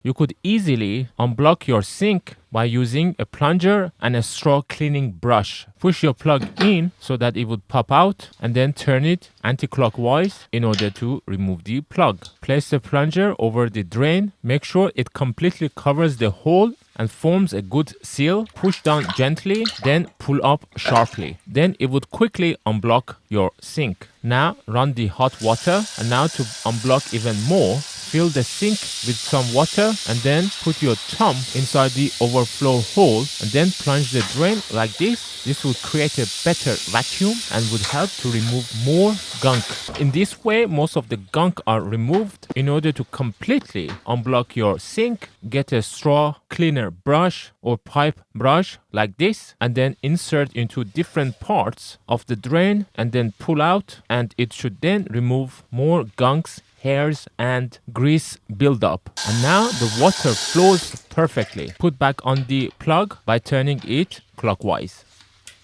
You could easily unblock your sink by using a plunger and a straw cleaning brush. Push your plug in so that it would pop out and then turn it anti-clockwise in order to remove the plug. Place the plunger over the drain. Make sure it completely covers the hole and forms a good seal. Push down gently, then pull up sharply. Then it would quickly unblock your sink. Now run the hot water, and now to unblock even more, fill the sink with some water and then put your thumb inside the overflow hole and then plunge the drain like this. This would create a better vacuum and would help to remove more gunk. In this way, most of the gunk are removed. In order to completely unblock your sink, get a straw cleaner brush or pipe brush like this and then insert into different parts of the drain and then pull out, and it should then remove more gunks, hairs and grease buildup. And now the water flows perfectly. Put back on the plug by turning it clockwise.